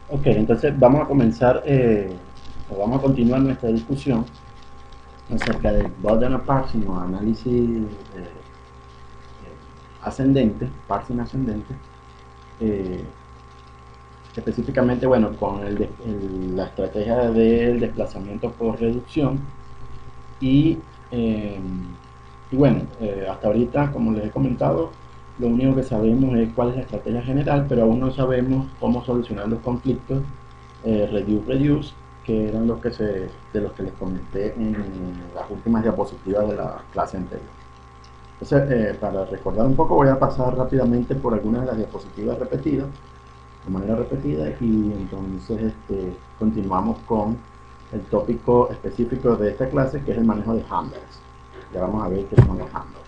Ok, entonces vamos a comenzar, o vamos a continuar nuestra discusión acerca del Boolean parsing o análisis ascendente, parsing ascendente, eh, específicamente, bueno, con la estrategia del desplazamiento por reducción y, eh, y bueno, hasta ahorita, como les he comentado, lo único que sabemos es cuál es la estrategia general, pero aún no sabemos cómo solucionar los conflictos reduce, que eran de los que les comenté en las últimas diapositivas de la clase anterior. Entonces, para recordar un poco, voy a pasar rápidamente por algunas de las diapositivas repetidas, de manera repetida, y entonces continuamos con el tópico específico de esta clase, que es el manejo de handlers. Ya vamos a ver qué son los handlers.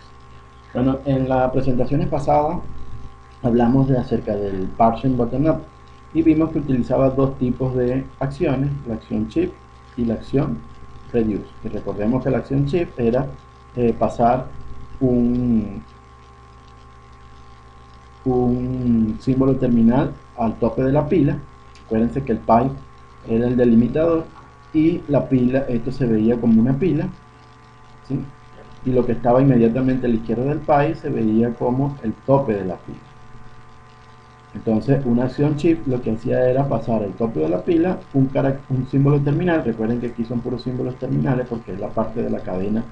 Bueno, en las presentaciones pasadas hablamos acerca del parsing bottom-up y vimos que utilizaba dos tipos de acciones, la acción shift y la acción reduce. Y recordemos que la acción shift era pasar un, un símbolo terminal al tope de la pila. Acuérdense que el pipe era el delimitador y la pila, esto se veía como una pila, ¿sí? Y lo que estaba inmediatamente a la izquierda del pipe se veía como el tope de la pila. Entonces, una acción shift lo que hacía era pasar al tope de la pila un símbolo terminal. Recuerden que aquí son puros símbolos terminales porque es la parte de la cadena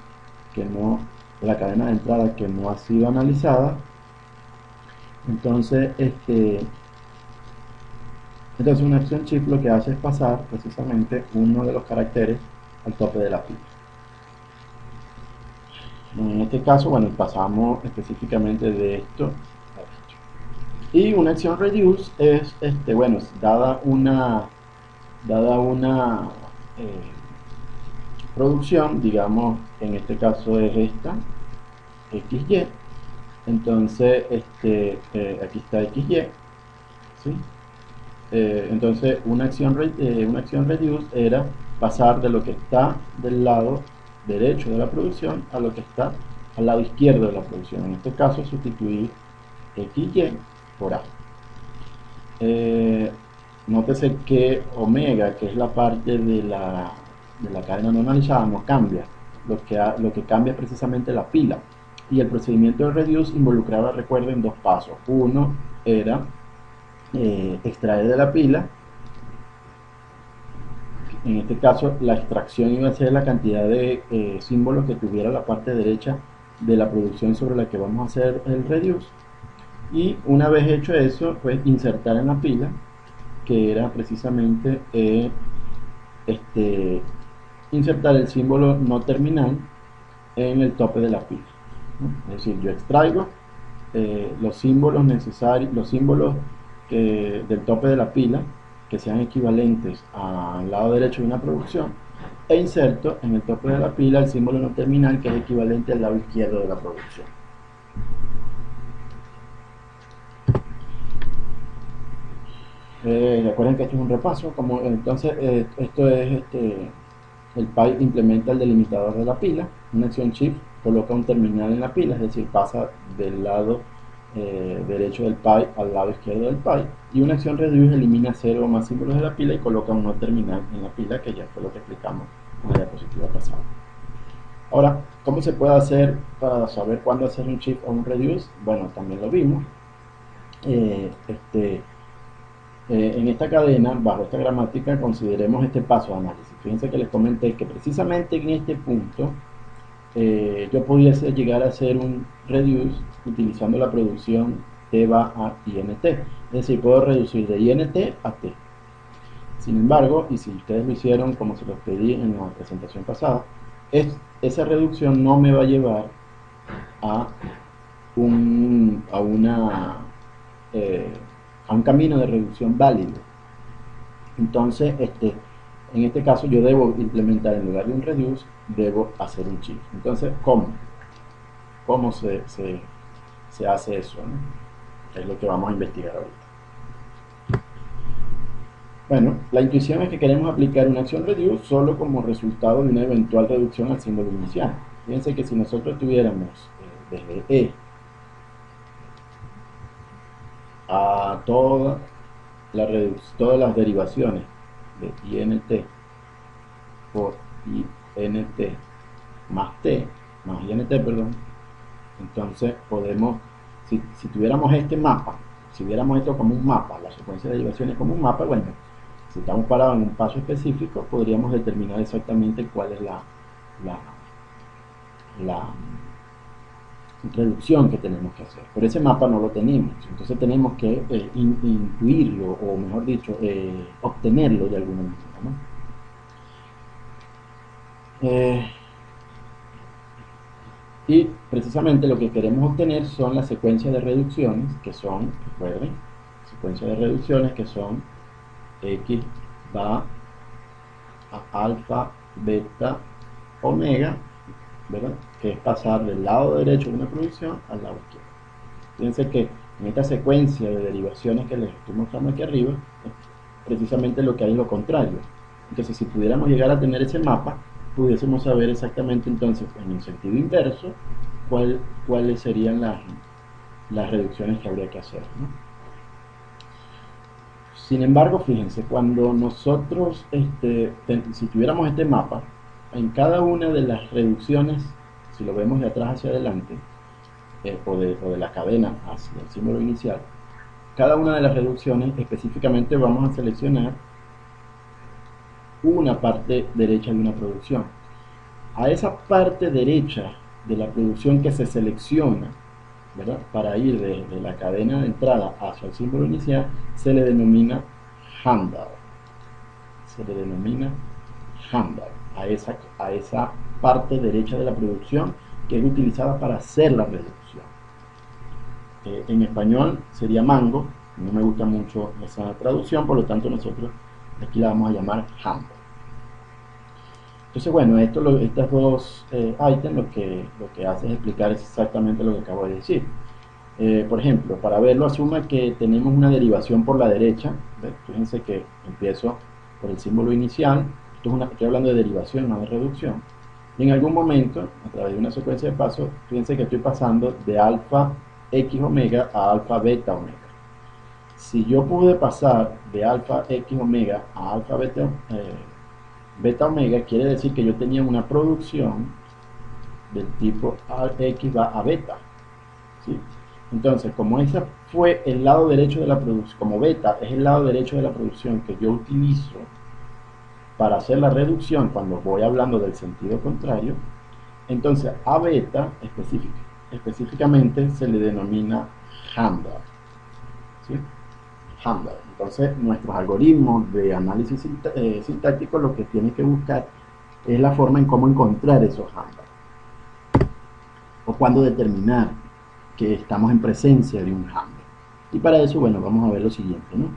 que no, de la cadena de entrada que no ha sido analizada. Entonces, entonces una acción shift lo que hace es pasar precisamente uno de los caracteres al tope de la pila. En este caso, bueno, pasamos específicamente de esto a esto. Y una acción reduce es, bueno, dada una eh, producción, digamos, en este caso es esta, XY, entonces aquí está XY, ¿sí? Entonces una acción reduce era pasar de lo que está del lado derecho de la producción a lo que está al lado izquierdo de la producción. En este caso sustituir XY por A. Eh, Nótese que omega, que es la parte de la cadena no analizada, no cambia. Lo que cambia es precisamente la pila. Y el procedimiento de reduce involucraba, recuerden, dos pasos. Uno era extraer de la pila. En este caso, la extracción iba a ser la cantidad de símbolos que tuviera la parte derecha de la producción sobre la que vamos a hacer el reduce. Y una vez hecho eso, pues insertar en la pila, que era precisamente este, insertar el símbolo no terminal en el tope de la pila, ¿no? Es decir, yo extraigo los símbolos necesarios, los símbolos del tope de la pila que sean equivalentes al lado derecho de una producción e inserto en el tope de la pila el símbolo no terminal que es equivalente al lado izquierdo de la producción. Recuerden que esto es un repaso, como entonces esto es el pipe implementa el delimitador de la pila, una acción shift coloca un terminal en la pila, es decir, pasa del lado derecho del pipe al lado izquierdo del pipe, y una acción reduce elimina cero o más símbolos de la pila y coloca un no terminal en la pila, que ya fue lo que explicamos en la diapositiva pasada. Ahora, ¿cómo se puede hacer para saber cuándo hacer un shift o un reduce? Bueno, también lo vimos. Eh, este, en esta cadena, bajo esta gramática, consideremos este paso de análisis. Fíjense que les comenté que precisamente en este punto yo pudiese llegar a hacer un reduce utilizando la producción T va a INT. Es decir, puedo reducir de INT a T. Sin embargo, y si ustedes lo hicieron como se los pedí en la presentación pasada, esa reducción no me va a llevar a un, a una, eh, a un camino de reducción válido. Entonces, en este caso yo debo implementar en lugar de un reduce, debo hacer un shift. Entonces, ¿cómo se hace eso, ¿no? Es lo que vamos a investigar ahorita. Bueno, la intuición es que queremos aplicar una acción reduce solo como resultado de una eventual reducción al símbolo inicial. Fíjense que si nosotros tuviéramos desde E a toda todas las derivaciones de int por int más int, perdón. Entonces podemos, si tuviéramos este mapa, si viéramos esto como un mapa, la secuencia de derivaciones como un mapa, bueno, si estamos parados en un paso específico, podríamos determinar exactamente cuál es la reducción que tenemos que hacer. Pero ese mapa no lo tenemos, entonces tenemos que intuirlo, o mejor dicho, obtenerlo de alguna manera, ¿no? Y precisamente lo que queremos obtener son las secuencias de reducciones, que son, recuerden, secuencias de reducciones que son x va a alfa, beta, omega, ¿verdad? Que es pasar del lado derecho de una producción al lado izquierdo. Fíjense que en esta secuencia de derivaciones que les estoy mostrando aquí arriba, precisamente lo que hay es lo contrario. Entonces, si pudiéramos llegar a tener ese mapa, pudiésemos saber exactamente entonces en el sentido inverso cuáles serían las reducciones que habría que hacer, ¿no? Sin embargo, fíjense, cuando nosotros, si tuviéramos este mapa, en cada una de las reducciones, si lo vemos de atrás hacia adelante, o de la cadena hacia el símbolo inicial, cada una de las reducciones específicamente vamos a seleccionar una parte derecha de una producción. A esa parte derecha de la producción que se selecciona, ¿verdad?, para ir de la cadena de entrada hacia el símbolo inicial, se le denomina handle. Se le denomina handle a esa parte derecha de la producción que es utilizada para hacer la reducción. En español sería mango, no me gusta mucho esa traducción, por lo tanto nosotros aquí la vamos a llamar handle. Entonces, bueno, estos dos ítems lo que hace es explicar exactamente lo que acabo de decir. Por ejemplo, para verlo, asuma que tenemos una derivación por la derecha. Fíjense que empiezo por el símbolo inicial. Estoy hablando de derivación, no de reducción. Y en algún momento, a través de una secuencia de pasos, fíjense que estoy pasando de alfa x omega a alfa beta omega. Si yo pude pasar de alfa x omega a alfa beta omega, quiere decir que yo tenía una producción del tipo x va a beta, ¿sí? Entonces, como ese fue el lado derecho de la producción, como beta es el lado derecho de la producción que yo utilizo para hacer la reducción cuando voy hablando del sentido contrario, entonces a beta específicamente se le denomina handle, ¿sí? Handle. Entonces, nuestros algoritmos de análisis sintáctico lo que tienen que buscar es la forma en cómo encontrar esos handles, o cuándo determinar que estamos en presencia de un handle. Y para eso, bueno, vamos a ver lo siguiente, ¿no?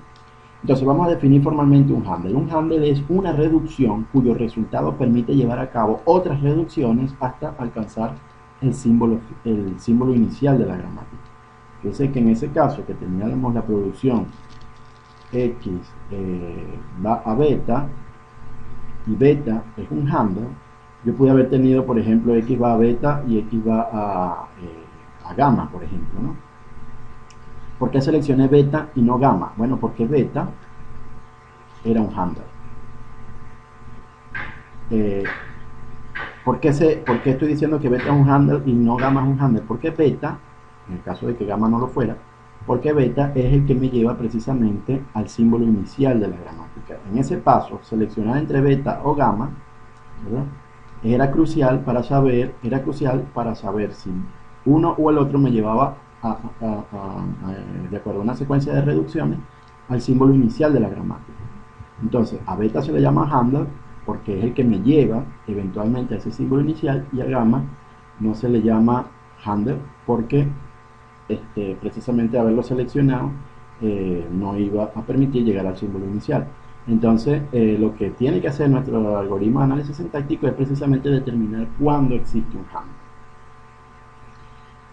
Entonces vamos a definir formalmente un handle. Un handle es una reducción cuyo resultado permite llevar a cabo otras reducciones hasta alcanzar el símbolo inicial de la gramática. Fíjense que en ese caso que teníamos la producción x va a beta y beta es un handle, yo pude haber tenido, por ejemplo, x va a beta y x va a gamma, por ejemplo, ¿no? ¿Por qué seleccioné beta y no gamma? Bueno, porque beta era un handle. ¿Por qué estoy diciendo que beta es un handle y no gamma es un handle? Porque beta, en el caso de que gamma no lo fuera, porque beta es el que me lleva precisamente al símbolo inicial de la gramática. En ese paso, seleccionar entre beta o gamma, ¿verdad?, era crucial para saber si uno o el otro me llevaba de acuerdo a una secuencia de reducciones al símbolo inicial de la gramática. Entonces, a beta se le llama handle porque es el que me lleva eventualmente a ese símbolo inicial, y a gamma no se le llama handle porque precisamente haberlo seleccionado no iba a permitir llegar al símbolo inicial. Entonces, lo que tiene que hacer nuestro algoritmo de análisis sintáctico es precisamente determinar cuándo existe un handle.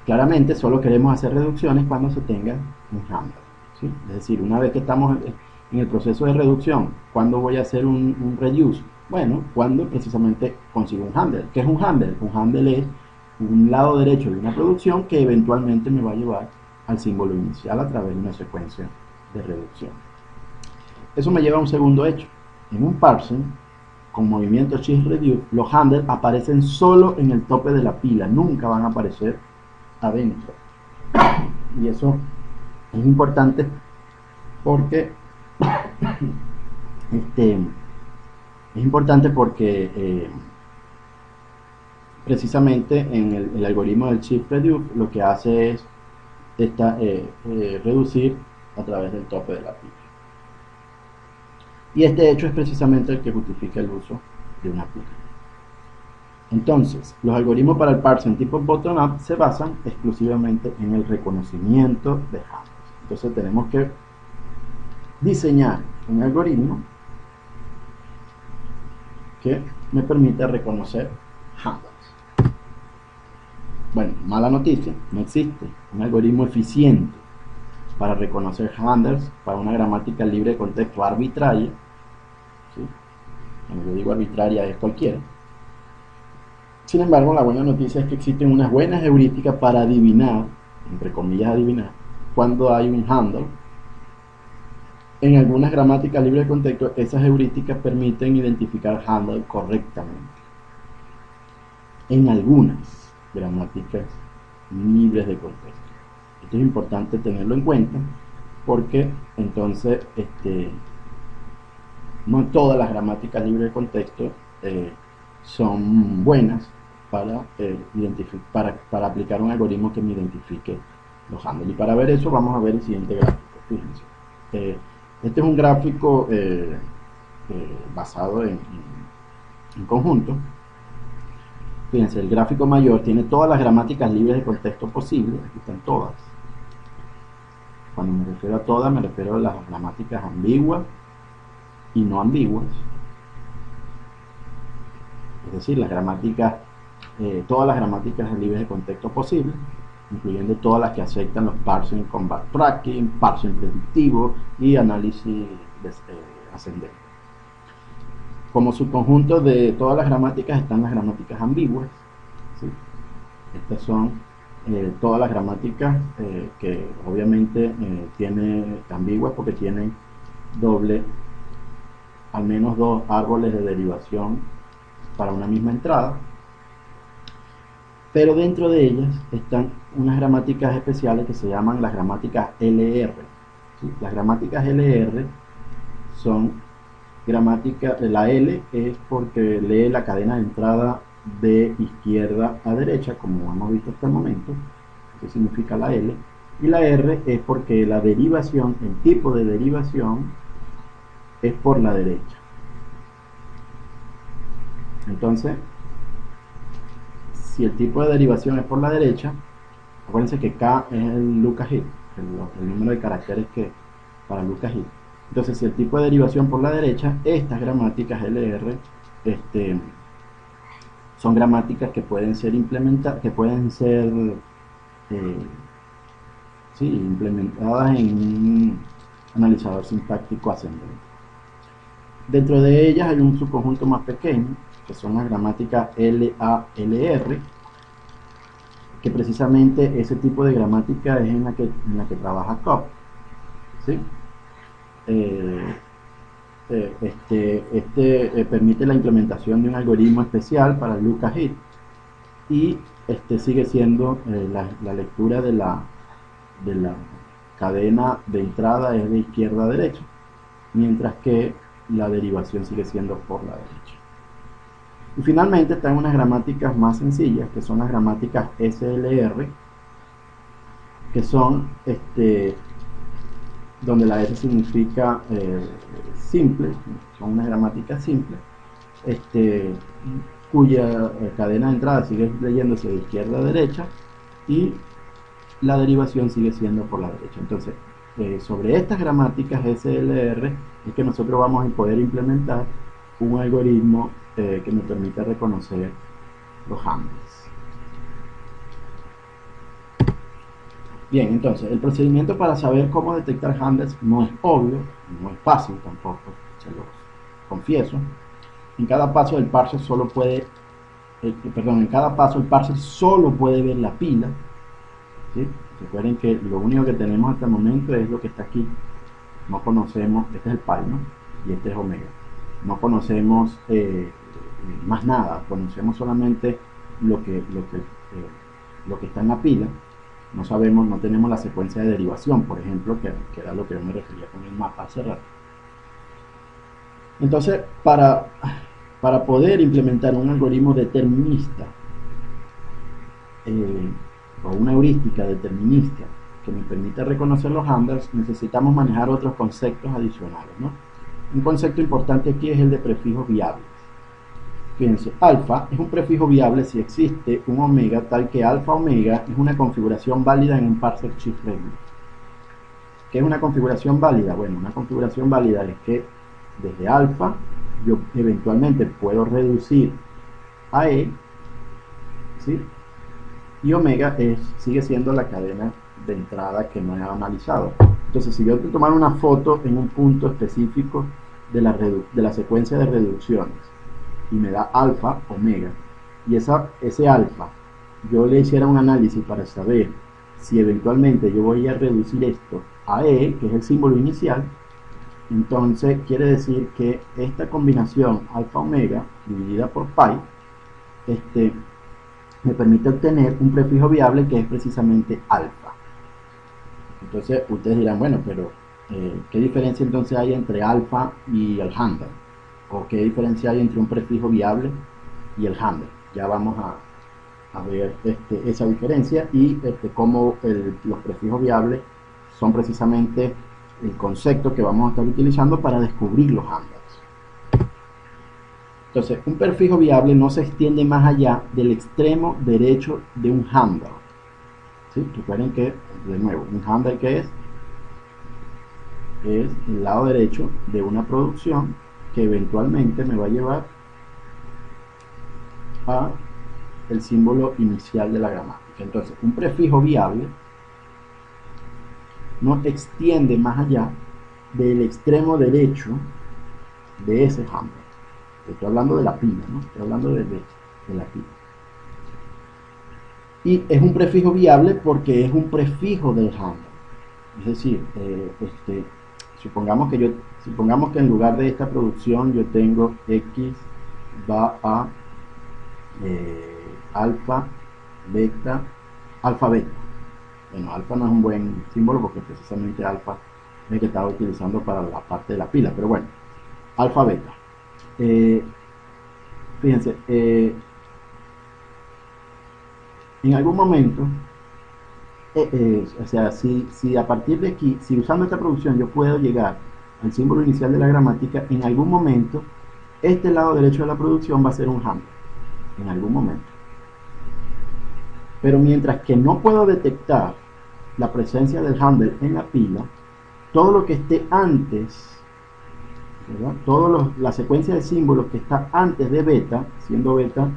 Claramente, solo queremos hacer reducciones cuando se tenga un handle, ¿sí? Es decir, una vez que estamos en el proceso de reducción, ¿cuándo voy a hacer un reduce? Bueno, cuando precisamente consigo un handle. ¿Qué es un handle? Un handle es un lado derecho de una producción que eventualmente me va a llevar al símbolo inicial a través de una secuencia de reducción. Eso me lleva a un segundo hecho. En un parsing, con movimiento shift reduce, los handles aparecen solo en el tope de la pila, nunca van a aparecer adentro. Y eso es importante porque precisamente en el algoritmo del shift reduce lo que hace es reducir a través del tope de la pila. Y este hecho es precisamente el que justifica el uso de una pila. Entonces, los algoritmos para el parsing tipo bottom-up se basan exclusivamente en el reconocimiento de handles. Entonces tenemos que diseñar un algoritmo que me permita reconocer handles. Bueno, mala noticia, no existe un algoritmo eficiente para reconocer handles para una gramática libre de contexto arbitraria. ¿Sí? Cuando yo digo arbitraria es cualquiera. Sin embargo, la buena noticia es que existen unas buenas heurísticas para adivinar, entre comillas adivinar, cuando hay un handle. En algunas gramáticas libres de contexto, esas heurísticas permiten identificar handle correctamente. En algunas gramáticas libres de contexto. Esto es importante tenerlo en cuenta porque entonces no todas las gramáticas libres de contexto son buenas para aplicar un algoritmo que me identifique los handles. Y para ver eso vamos a ver el siguiente gráfico. Fíjense. Este es un gráfico basado en conjunto. Fíjense, el gráfico mayor tiene todas las gramáticas libres de contexto posibles. Aquí están todas. Cuando me refiero a todas, me refiero a las gramáticas ambiguas y no ambiguas. Es decir, las gramáticas, todas las gramáticas libres de contexto posibles, incluyendo todas las que aceptan los parsing con backtracking, parsing predictivo y análisis ascendente. Como subconjunto de todas las gramáticas están las gramáticas ambiguas. ¿Sí? Estas son todas las gramáticas que obviamente tienen ambiguas porque tienen al menos dos árboles de derivación para una misma entrada. Pero dentro de ellas están unas gramáticas especiales que se llaman las gramáticas LR. ¿Sí? Las gramáticas LR son gramática, la L es porque lee la cadena de entrada de izquierda a derecha, como hemos visto hasta el momento. Eso significa la L. Y la R es porque la derivación, el tipo de derivación es por la derecha. Entonces, si el tipo de derivación es por la derecha, acuérdense que K es el Lucas-Heath, el número de caracteres que para Lucas-Heath. Entonces, si el tipo de derivación por la derecha, estas gramáticas LR son gramáticas que pueden ser implementadas, implementadas en un analizador sintáctico ascendente. Dentro de ellas hay un subconjunto más pequeño, que son las gramáticas LA-LR, que precisamente ese tipo de gramática es en la que trabaja Cobb. ¿Sí? Permite la implementación de un algoritmo especial para Lucas-Heath y sigue siendo la lectura de la cadena de entrada es de izquierda a derecha, mientras que la derivación sigue siendo por la derecha. Y finalmente están unas gramáticas más sencillas, que son las gramáticas SLR, que son donde la S significa simple, son unas gramáticas simples, cuya cadena de entrada sigue leyéndose de izquierda a derecha y la derivación sigue siendo por la derecha. Entonces, sobre estas gramáticas SLR es que nosotros vamos a poder implementar un algoritmo que nos permita reconocer los handles. Bien, entonces, el procedimiento para saber cómo detectar handles no es obvio, no es fácil tampoco, se los confieso. En cada paso el parser solo puede, en cada paso el parser solo puede ver la pila. ¿Sí? Recuerden que lo único que tenemos hasta el momento es lo que está aquí. no conocemos, este es el pi, ¿no? Y este es omega. No conocemos más nada, conocemos solamente lo que está en la pila. No sabemos, no tenemos la secuencia de derivación, por ejemplo, que era lo que yo me refería con el mapa hace rato. Entonces, para poder implementar un algoritmo determinista o una heurística determinista que me permita reconocer los handlers, necesitamos manejar otros conceptos adicionales, ¿no? Un concepto importante aquí es el de prefijos viables. Fíjense, alfa es un prefijo viable si existe un omega tal que alfa omega es una configuración válida en un parser shift regular. ¿Qué es una configuración válida? Bueno, una configuración válida es que desde alfa yo eventualmente puedo reducir a E, ¿sí? Y omega sigue siendo la cadena de entrada que no he analizado. Entonces, si yo tengo que tomar una foto en un punto específico de la secuencia de reducciones y me da alfa, omega, y ese alfa yo le hiciera un análisis para saber si eventualmente yo voy a reducir esto a E, que es el símbolo inicial, entonces quiere decir que esta combinación alfa omega dividida por pi me permite obtener un prefijo viable que es precisamente alfa. Entonces ustedes dirán, bueno, pero ¿qué diferencia entonces hay entre alfa y el handler? ¿O qué diferencia hay entre un prefijo viable y el handler? Ya vamos a ver esa diferencia y cómo los prefijos viables son precisamente el concepto que vamos a estar utilizando para descubrir los handlers. Entonces, un prefijo viable no se extiende más allá del extremo derecho de un handler. ¿Sí? Recuerden que, de nuevo, un handler que es el lado derecho de una producción que eventualmente me va a llevar a el símbolo inicial de la gramática. Entonces, un prefijo viable no extiende más allá del extremo derecho de ese handler. Estoy hablando de la pila, ¿no? Estoy hablando de la pila. Y es un prefijo viable porque es un prefijo del handler. Es decir, supongamos que en lugar de esta producción yo tengo X va a alfa, beta, alfa, beta. Bueno, alfa no es un buen símbolo porque precisamente alfa es el que estaba utilizando para la parte de la pila, pero bueno, alfa, beta. Fíjense, en algún momento, o sea, si a partir de aquí, si usando esta producción yo puedo llegar al símbolo inicial de la gramática, en algún momento, este lado derecho de la producción va a ser un handler, en algún momento. Pero mientras que no puedo detectar la presencia del handler en la pila, todo lo que esté antes, ¿verdad? La secuencia de símbolos que está antes de beta, siendo beta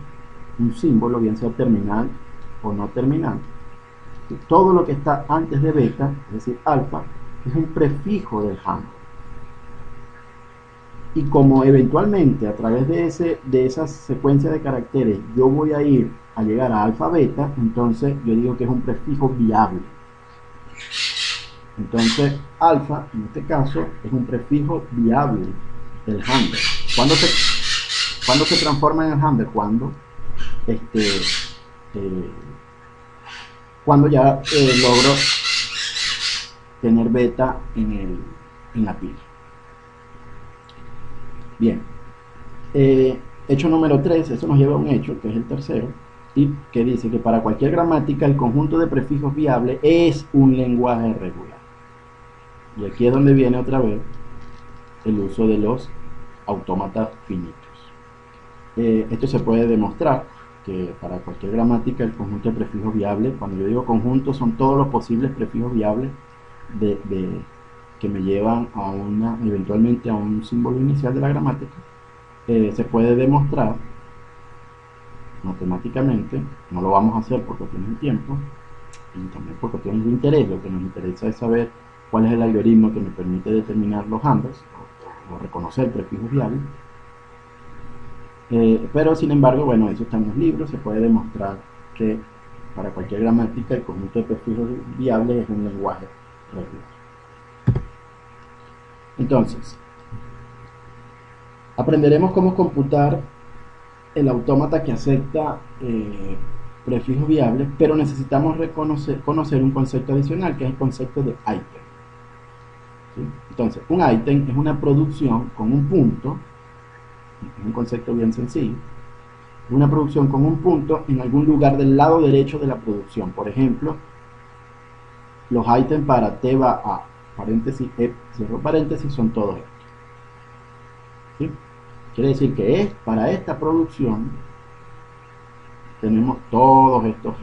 un símbolo, bien sea terminal o no terminal, todo lo que está antes de beta, es decir, alfa, es un prefijo del handler. Y como eventualmente a través de esa secuencia de caracteres yo voy a ir a llegar a alfa beta, entonces yo digo que es un prefijo viable. Entonces alfa en este caso es un prefijo viable del handler. ¿Cuándo se transforma en el handler? Cuando ya logro tener beta en la pila. Bien, hecho número 3, eso nos lleva a un hecho, que es el tercero, y que dice que para cualquier gramática el conjunto de prefijos viables es un lenguaje regular. Y aquí es donde viene otra vez el uso de los autómatas finitos. Esto se puede demostrar que para cualquier gramática el conjunto de prefijos viables, cuando yo digo conjunto, son todos los posibles prefijos viables que me llevan eventualmente a un símbolo inicial de la gramática. Se puede demostrar matemáticamente, no lo vamos a hacer por cuestiones de tiempo y también por cuestiones de interés. Lo que nos interesa es saber cuál es el algoritmo que me permite determinar los handlers o reconocer prefijos viables. Pero sin embargo, bueno, eso está en los libros. Se puede demostrar que para cualquier gramática el conjunto de prefijos viables es un lenguaje regular. Entonces, aprenderemos cómo computar el autómata que acepta prefijos viables, pero necesitamos conocer un concepto adicional, que es el concepto de ítem. ¿Sí? Entonces, un ítem es una producción con un punto, es un concepto bien sencillo, una producción con un punto en algún lugar del lado derecho de la producción. Por ejemplo, los ítems para T va a, paréntesis, E, cierro paréntesis, son todos estos. ¿Sí? Quiere decir que para esta producción tenemos todos estos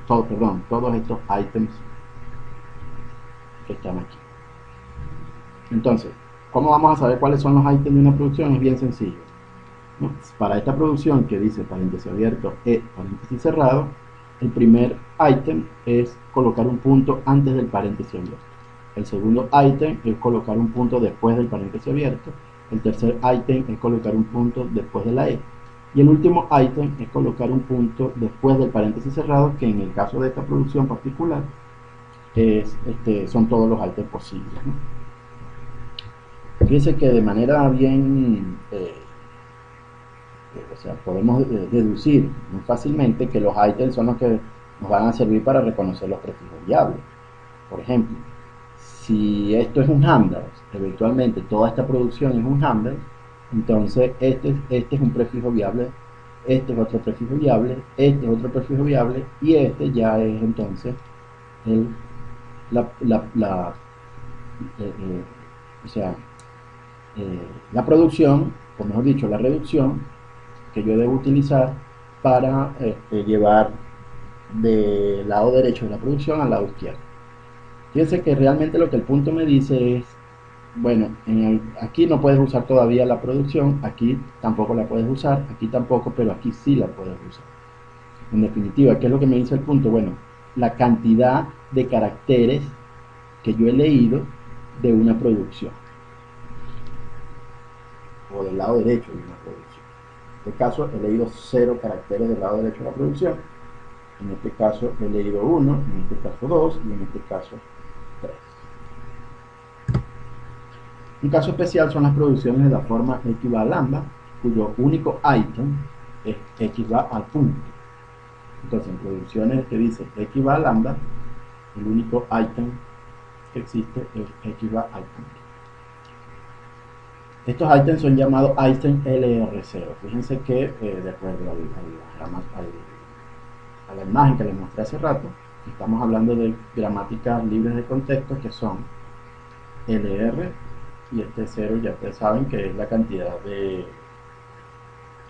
todos estos ítems que están aquí. Entonces, ¿cómo vamos a saber cuáles son los ítems de una producción? Es bien sencillo. Para esta producción que dice paréntesis abierto, E, paréntesis cerrado, el primer ítem es colocar un punto antes del paréntesis abierto. El segundo ítem es colocar un punto después del paréntesis abierto. El tercer ítem es colocar un punto después de la E. Y el último ítem es colocar un punto después del paréntesis cerrado, que en el caso de esta producción particular son todos los ítems posibles, ¿no? Fíjense que de manera bien, o sea, podemos deducir muy fácilmente que los ítems son los que nos van a servir para reconocer los prefijos viables. Por ejemplo, si esto es un handle, eventualmente toda esta producción es un handle, entonces este es un prefijo viable, este es otro prefijo viable, este es otro prefijo viable, y este ya es entonces el, o sea, la producción, o mejor dicho, la reducción que yo debo utilizar para llevar del lado derecho de la producción al lado izquierdo. Fíjense que realmente lo que el punto me dice es, bueno, aquí no puedes usar todavía la producción, aquí tampoco la puedes usar, aquí tampoco, pero aquí sí la puedes usar. En definitiva, ¿qué es lo que me dice el punto? Bueno, la cantidad de caracteres que yo he leído de una producción, o del lado derecho de una producción. En este caso he leído 0 caracteres del lado derecho de la producción, en este caso he leído 1, en este caso 2 y en este caso 3. Un caso especial son las producciones de la forma x va a lambda, cuyo único ítem es x va al punto. Entonces, en producciones que dice x va a lambda, el único ítem que existe es x va al punto. Estos ítems son llamados ítems LR0. Fíjense que, de acuerdo a la imagen que les mostré hace rato, estamos hablando de gramáticas libres de contexto que son LR, y este 0 ya ustedes saben que es la cantidad de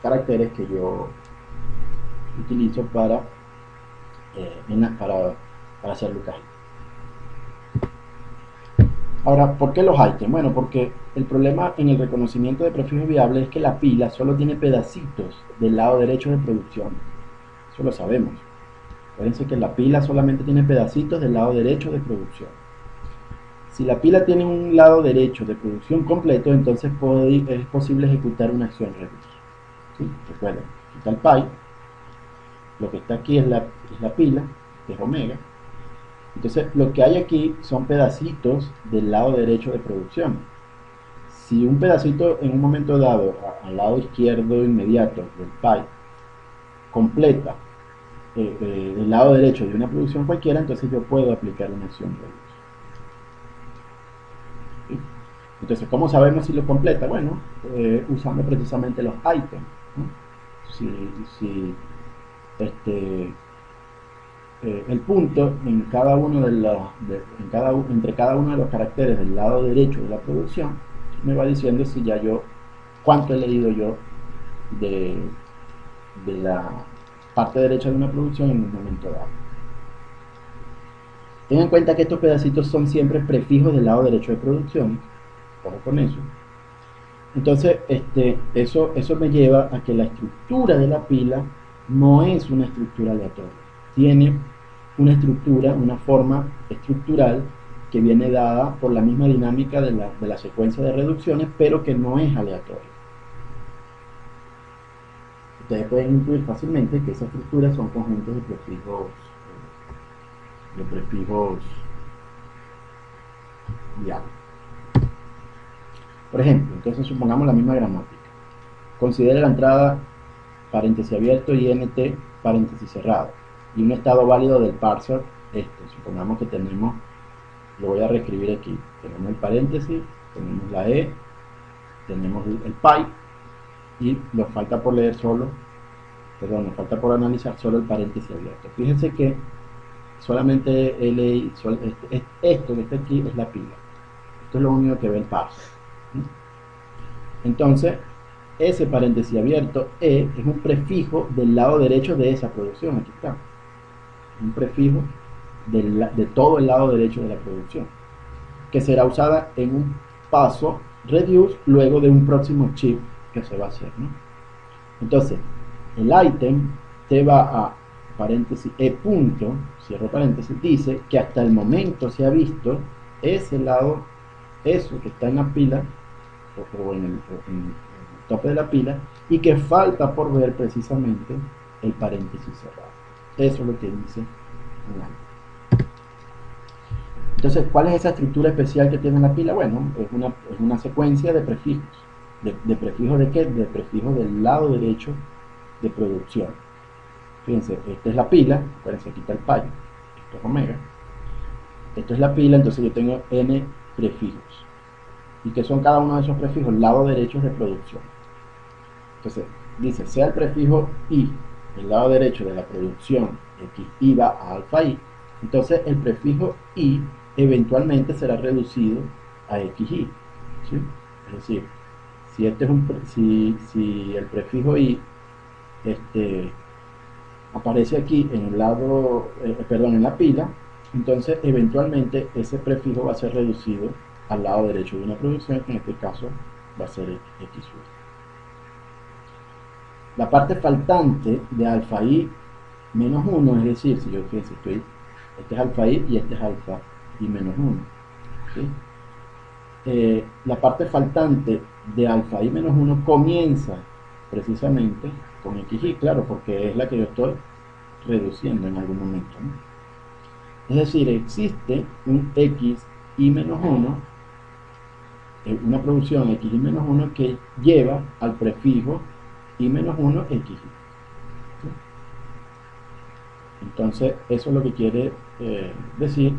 caracteres que yo utilizo para hacer Lucas. Ahora, ¿por qué los ítems? Bueno, porque el problema en el reconocimiento de prefijos viables es que la pila solo tiene pedacitos del lado derecho de producción. Eso lo sabemos. Acuérdense que la pila solamente tiene pedacitos del lado derecho de producción. Si la pila tiene un lado derecho de producción completo, entonces es posible ejecutar una acción reducir. ¿Sí? Recuerden, aquí está el pi, lo que está aquí es la pila, que es omega. Entonces lo que hay aquí son pedacitos del lado derecho de producción. Si un pedacito en un momento dado al lado izquierdo inmediato del pi completa el lado derecho de una producción cualquiera, entonces yo puedo aplicar una acción reducir. ¿Sí? Entonces, ¿cómo sabemos si lo completa? Bueno, usando precisamente los ítems, ¿no? Si el punto en cada uno de los entre cada uno de los caracteres del lado derecho de la producción me va diciendo si ya cuánto he leído yo de la parte derecha de una producción en un momento dado. Tengan en cuenta que estos pedacitos son siempre prefijos del lado derecho de producción, ojo con eso. Entonces, eso me lleva a que la estructura de la pila no es una estructura aleatoria, tiene una estructura, una forma estructural que viene dada por la misma dinámica de la secuencia de reducciones, pero que no es aleatoria. Ustedes pueden intuir fácilmente que esas estructuras son conjuntos de prefijos viables. Por ejemplo, entonces supongamos la misma gramática. Considere la entrada paréntesis abierto int paréntesis cerrado y un estado válido del parser esto. Supongamos que tenemos, lo voy a reescribir aquí, tenemos el paréntesis, tenemos la tenemos el pipe y nos falta por leer solo, perdón, nos falta por analizar solo el paréntesis abierto. Fíjense que solamente esto que está aquí es la pila. Esto es lo único que ve el parser. Entonces, ese paréntesis abierto es un prefijo del lado derecho de esa producción. Aquí está. Un prefijo de todo el lado derecho de la producción, que será usada en un paso reduce luego de un próximo shift que se va a hacer, ¿no? Entonces, el item te va a paréntesis e punto, cierro paréntesis, dice que hasta el momento se ha visto ese lado, eso que está en la pila o en el tope de la pila, y que falta por ver precisamente el paréntesis cerrado. Eso es lo que dice el item. Entonces, ¿cuál es esa estructura especial que tiene la pila? Bueno, es una secuencia de prefijos. ¿De prefijos de qué? De prefijos del lado derecho de producción. Fíjense, esta es la pila, acuérdense, aquí está el pi, esto es omega. Esto es la pila, entonces yo tengo n prefijos. ¿Y qué son cada uno de esos prefijos? Lado derechos de producción. Entonces, dice, sea el prefijo i, el lado derecho de la producción, x i va a alfa i, entonces el prefijo i eventualmente será reducido a xi, ¿sí? Es decir, si este es si el prefijo i aparece aquí en el lado, perdón, en la pila, entonces eventualmente ese prefijo va a ser reducido al lado derecho de una producción, que en este caso va a ser x1. La parte faltante de alfa i menos 1, es decir, si yo fíjense, este es alfa i y este es alfa i menos 1, ¿sí? La parte faltante de alfa i menos 1 comienza precisamente con xy, claro, porque es la que yo estoy reduciendo en algún momento, ¿no? Es decir, existe un x y menos 1, una producción x y menos 1 que lleva al prefijo y menos 1 xy, ¿sí? Entonces eso es lo que quiere decir,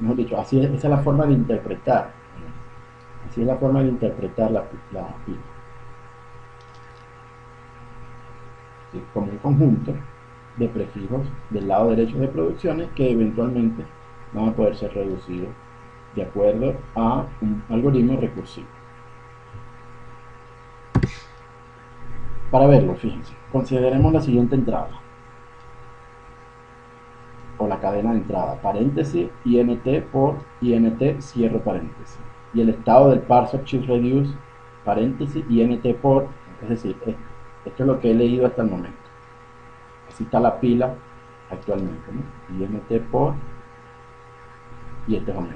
mejor dicho, esa es la forma de interpretar, así es la forma de interpretar la pila, ¿sí? Como un conjunto de prefijos del lado derecho de producciones que eventualmente van a poder ser reducidos de acuerdo a un algoritmo recursivo. Para verlo, fíjense, consideremos la siguiente entrada o la cadena de entrada, paréntesis, int por int, cierro paréntesis, y el estado del parser shift reduce, paréntesis, int por, es decir, esto es lo que he leído hasta el momento. Así está la pila actualmente, ¿no? int por, y este es omega.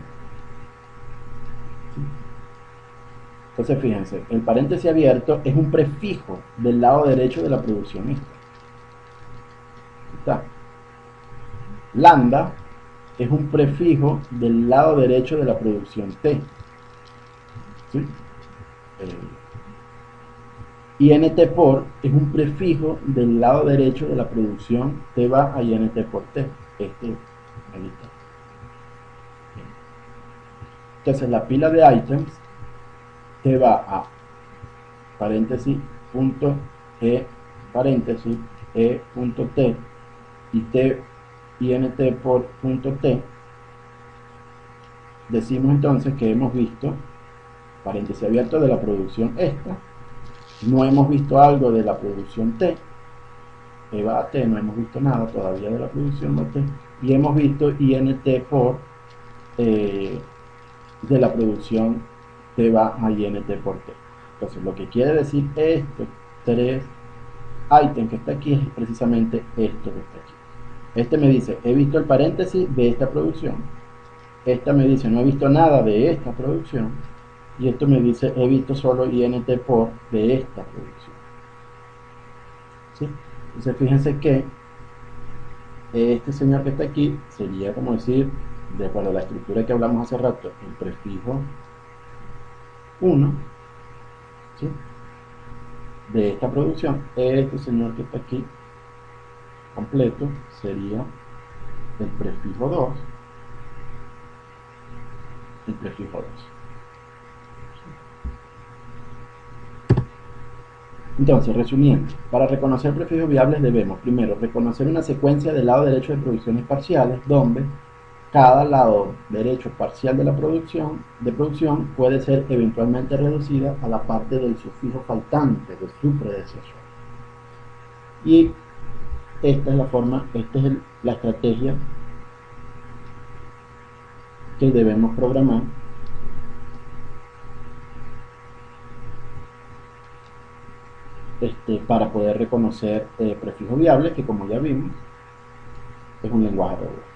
¿Sí? Entonces fíjense, el paréntesis abierto es un prefijo del lado derecho de la producción esta. Está. Lambda es un prefijo del lado derecho de la producción t. ¿Sí? int por es un prefijo del lado derecho de la producción t va a int por t. Ahí está. Entonces la pila de items te va a paréntesis punto paréntesis punto t y t int por punto t. Decimos entonces que hemos visto paréntesis abierto de la producción esta, no hemos visto algo de la producción t, va a t, no hemos visto nada todavía de la producción de t, y hemos visto int por de la producción t va a int por t. Entonces lo que quiere decir estos tres ítems que está aquí es precisamente esto que está aquí. Este me dice, he visto el paréntesis de esta producción, esta me dice, no he visto nada de esta producción, y esto me dice, he visto solo int por de esta producción. ¿Sí? Entonces fíjense que este señor que está aquí sería como decir, de acuerdo a la estructura que hablamos hace rato, el prefijo 1, ¿sí?, de esta producción. Este señor que está aquí completo sería el prefijo 2, el prefijo 2. Entonces, resumiendo, para reconocer prefijos viables debemos primero reconocer una secuencia del lado derecho de producciones parciales donde cada lado derecho parcial de la producción puede ser eventualmente reducida a la parte del sufijo faltante de su predecesor. Y esta es la forma, esta es la estrategia que debemos programar para poder reconocer prefijos viables, que como ya vimos es un lenguaje regular.